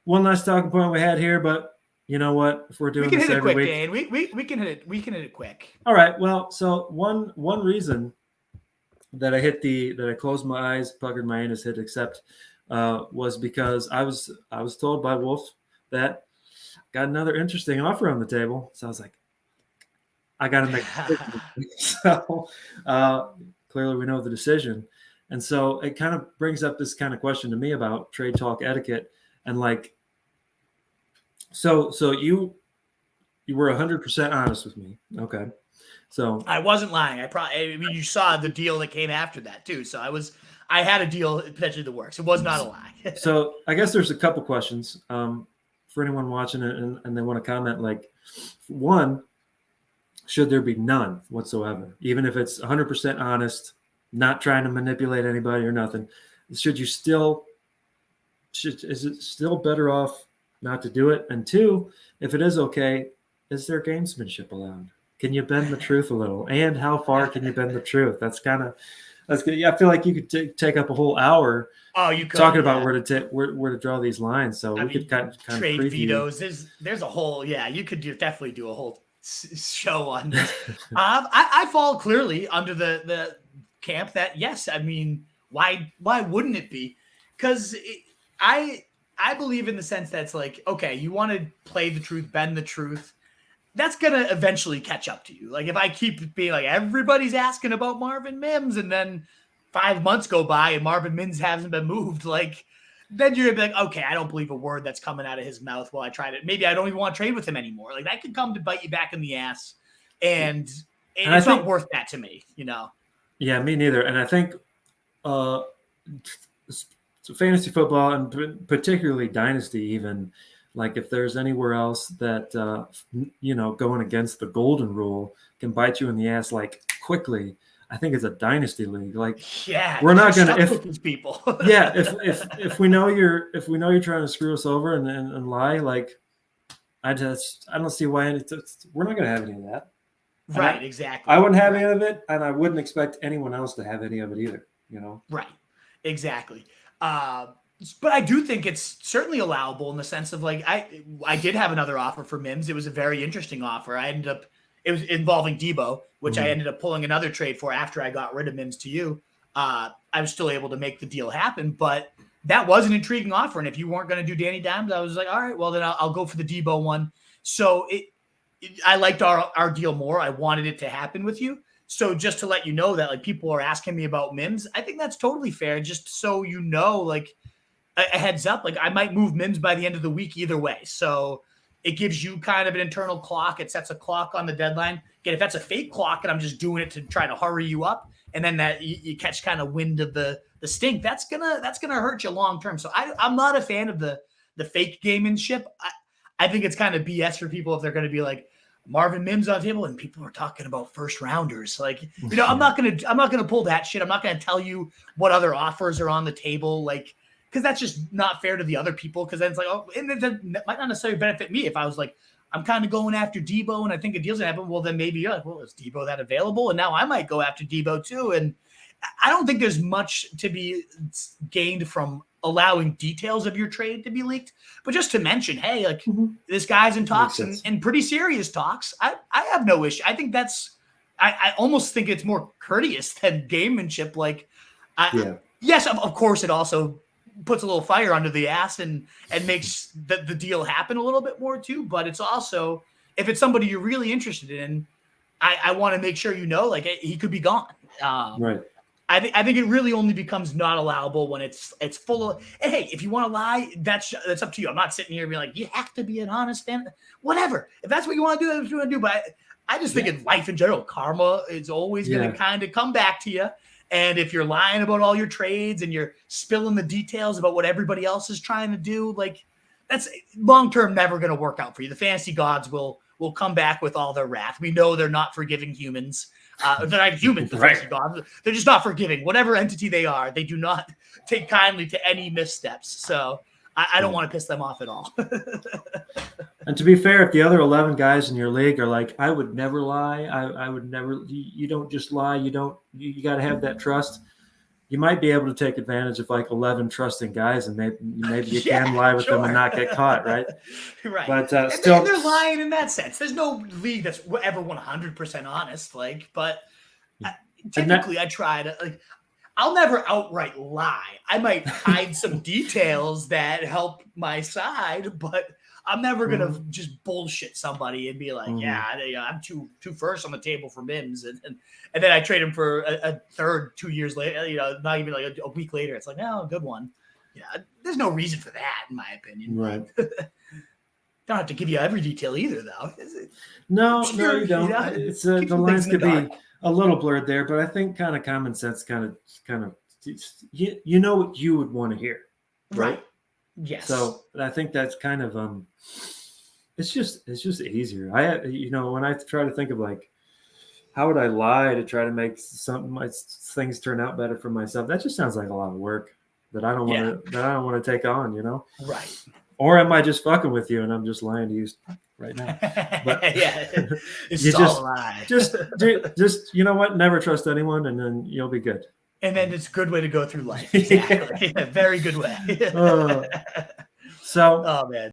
one last talking point we had here, but you know what? If we're doing this every week, Dane. We can hit it. We can hit it quick. All right. Well, so one reason that I closed my eyes, puckered my anus, hit accept, was because I was told by Wolf that got another interesting offer on the table. So I was like, I got to make a decision. So clearly we know the decision. And so it kind of brings up this kind of question to me about trade talk etiquette. And like, so you were 100% honest with me. Okay. So I wasn't lying. I mean, you saw the deal that came after that too. So I had a deal potentially that works. It was not a lie. So I guess there's a couple questions for anyone watching it and they want to comment. Like, one, should there be none whatsoever, even if it's 100% honest, not trying to manipulate anybody or nothing? Is it still better off not to do it? And two, if it is okay, is there gamesmanship allowed? Can you bend the truth a little? And how far can you bend the truth? That's good. I feel like you could take up a whole hour. Talking about where to draw these lines. So we could kind of trade preview. vetoes. There's a whole you could definitely do a whole show on this. I fall clearly under the camp that yes. I mean, why wouldn't it be? Because I believe in the sense that's like, okay, you want to play the truth, bend the truth. That's going to eventually catch up to you. Like if I keep being like, everybody's asking about Marvin Mims and then 5 months go by and Marvin Mims hasn't been moved, like then you're going to be like, okay, I don't believe a word that's coming out of his mouth while I tried it. Maybe I don't even want to trade with him anymore. Like that could come to bite you back in the ass. And it's not worth that to me, you know? Yeah, me neither. And I think fantasy football and particularly dynasty even, like if there's anywhere else that, going against the golden rule can bite you in the ass like quickly, I think it's a dynasty league. Like, we're not going to these people. if we know you're trying to screw us over and lie, like I don't see why we're not going to have any of that. Right, exactly. I wouldn't have any of it, and I wouldn't expect anyone else to have any of it either. You know. Right, exactly. But I do think it's certainly allowable in the sense of like I did have another offer for Mims. It was a very interesting offer. It was involving Debo, which I ended up pulling another trade for after I got rid of Mims to you. I was still able to make the deal happen, but that was an intriguing offer. And if you weren't going to do Danny Dimes, I was like, all right, well then I'll go for the Debo one. So I liked our deal more. I wanted it to happen with you. So just to let you know that like people are asking me about Mims, I think that's totally fair. Just so you know, like a heads up, like I might move Mims by the end of the week either way. So it gives you kind of an internal clock. It sets a clock on the deadline. Again, if that's a fake clock and I'm just doing it to try to hurry you up, and then that you catch kind of wind of the stink, that's gonna hurt you long term. So I'm not a fan of the fake gamemanship. I think it's kind of BS for people if they're going to be like Marvin Mims on the table and people are talking about first rounders. Like, I'm not gonna pull that shit. I'm not gonna tell you what other offers are on the table. Like, because that's just not fair to the other people. Because then it's like, oh, and that might not necessarily benefit me if I was like, I'm kind of going after Debo and I think a deal's gonna happen. Well, then maybe you're like, well, is Debo that available? And now I might go after Debo too. And I don't think there's much to be gained from allowing details of your trade to be leaked. But just to mention, hey, like this guy's in talks and pretty serious talks. I have no issue. I think I almost think it's more courteous than gamemanship. Like, yes, of course, it also puts a little fire under the ass and makes the deal happen a little bit more too. But it's also, if it's somebody you're really interested in, I want to make sure you know, like he could be gone. Right. I think it really only becomes not allowable when it's full of, and hey, if you want to lie, that's up to you. I'm not sitting here being like, you have to be an honest fan. Whatever. If that's what you want to do, that's what you want to do. But I just think in life in general, karma is always going to kind of come back to you. And if you're lying about all your trades and you're spilling the details about what everybody else is trying to do, like that's long-term never going to work out for you. The fantasy gods will come back with all their wrath. We know they're not forgiving humans. They're not humans, the fantasy gods. They're just not forgiving. Whatever entity they are, they do not take kindly to any missteps. So I don't want to piss them off at all. And to be fair, if the other 11 guys in your league are like, I would never lie. I would never, you don't just lie. You got to have that trust. you might be able to take advantage of like 11 trusting guys, and maybe you can lie with them and not get caught, right? Right. But still, and they're lying in that sense. There's no league that's ever 100% honest. Like, but typically, I try to like. I'll never outright lie. I might hide some details that help my side, but I'm never gonna just bullshit somebody and be like, I'm two firsts on the table for Mims, and then I trade him for a third 2 years later. Not even like a week later. It's like, no, good one. Yeah, there's no reason for that, in my opinion. Right. Don't have to give you every detail either, though. No, you don't. It's the lines could be a little blurred there, but I think kind of common sense, kind of, you know what you would want to hear, right? Yes. So I think that's kind of it's just easier. When I try to think of like, how would I lie to try to make my things turn out better for myself? That just sounds like a lot of work that I don't want to take on, Right. Or am I just fucking with you and I'm just lying to you right now? But it's all a lie. just you know what? Never trust anyone, and then you'll be good. And then it's a good way to go through life. Exactly. Very good way. So, oh man.